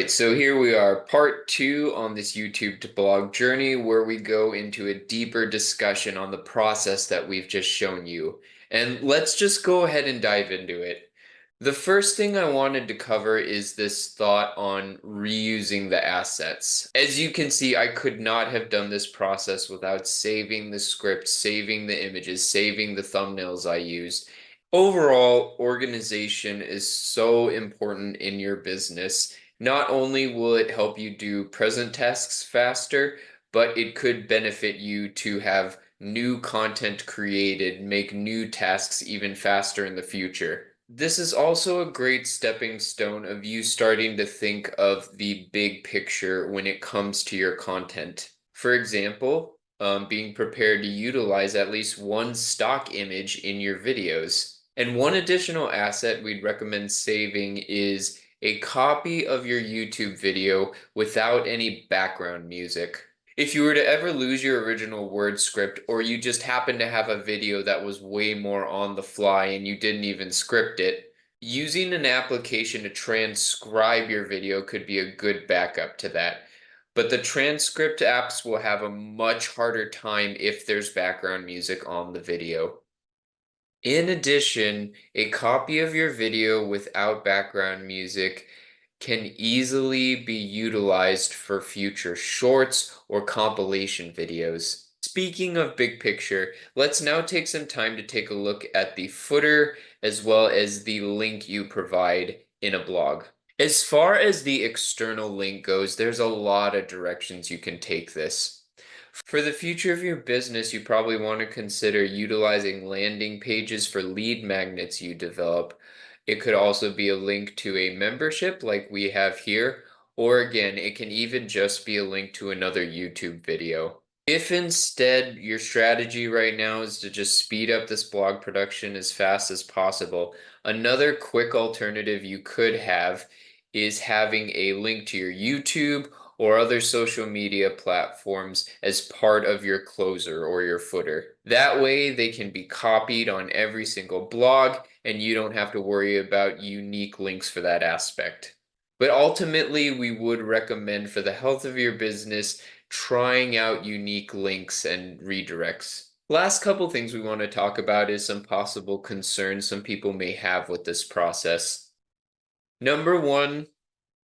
Right, so here we are, part two on this YouTube to blog journey, where we go into a deeper discussion on the process that we've just shown you. And let's just go ahead and dive into it. The first thing I wanted to cover is this thought on reusing the assets. As you can see, I could not have done this process without saving the script, saving the images, saving the thumbnails I used. Overall, organization is so important in your business. Not only will it help you do present tasks faster, but it could benefit you to have new content created, make new tasks even faster in the future. This is also a great stepping stone of you starting to think of the big picture when it comes to your content. For example, being prepared to utilize at least one stock image in your videos. And one additional asset we'd recommend saving is a copy of your YouTube video without any background music. If you were to ever lose your original word script, or you just happen to have a video that was way more on the fly and you didn't even script it, using an application to transcribe your video could be a good backup to that. But the transcript apps will have a much harder time if there's background music on the video. In addition, a copy of your video without background music can easily be utilized for future shorts or compilation videos. Speaking of big picture, let's now take some time to take a look at the footer as well as the link you provide in a blog. As far as the external link goes, there's a lot of directions you can take this. For the future of your business, you probably want to consider utilizing landing pages for lead magnets you develop. It could also be a link to a membership like we have here, or again, it can even just be a link to another YouTube video. If instead your strategy right now is to just speed up this blog production as fast as possible, another quick alternative you could have is having a link to your YouTube or other social media platforms as part of your closer or your footer. That way they can be copied on every single blog and you don't have to worry about unique links for that aspect. But ultimately, we would recommend for the health of your business trying out unique links and redirects. Last couple things we want to talk about is some possible concerns some people may have with this process. Number one,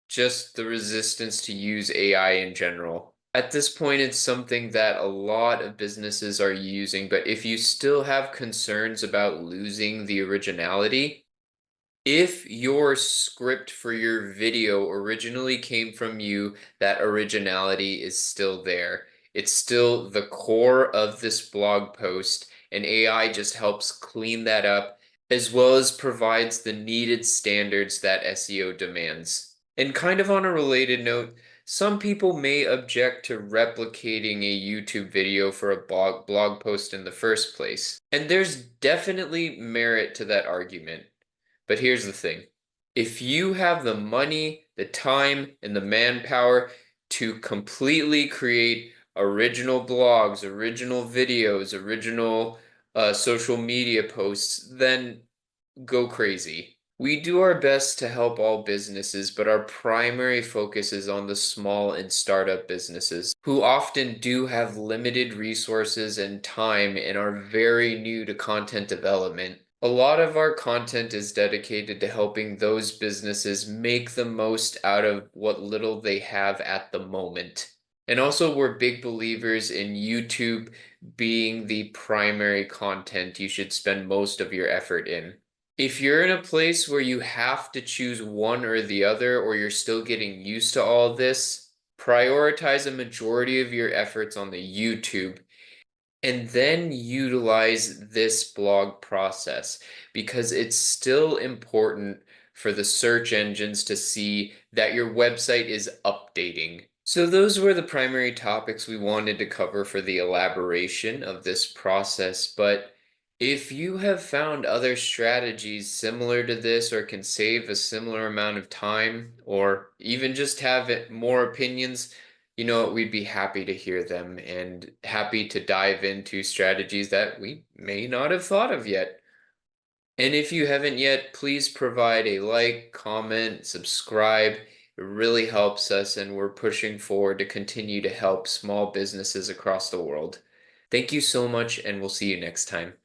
just the resistance to use AI in general. At this point, it's something that a lot of businesses are using, but if you still have concerns about losing the originality, if your script for your video originally came from you, that originality is still there. It's still the core of this blog post, and AI just helps clean that up as well as provides the needed standards that SEO demands. And kind of on a related note, some people may object to replicating a YouTube video for a blog post in the first place. And there's definitely merit to that argument. But here's the thing. If you have the money, the time, and the manpower to completely create original blogs, original videos, original social media posts, then go crazy. We do our best to help all businesses, but our primary focus is on the small and startup businesses who often do have limited resources and time and are very new to content development. A lot of our content is dedicated to helping those businesses make the most out of what little they have at the moment. And also, we're big believers in YouTube being the primary content you should spend most of your effort in. If you're in a place where you have to choose one or the other, or you're still getting used to all this, prioritize a majority of your efforts on the YouTube and then utilize this blog process because it's still important for the search engines to see that your website is updating. So those were the primary topics we wanted to cover for the elaboration of this process, but if you have found other strategies similar to this or can save a similar amount of time or even just have more opinions, you know what, we'd be happy to hear them and happy to dive into strategies that we may not have thought of yet. And if you haven't yet, please provide a like, comment, subscribe, It really helps us, and we're pushing forward to continue to help small businesses across the world. Thank you so much, and we'll see you next time.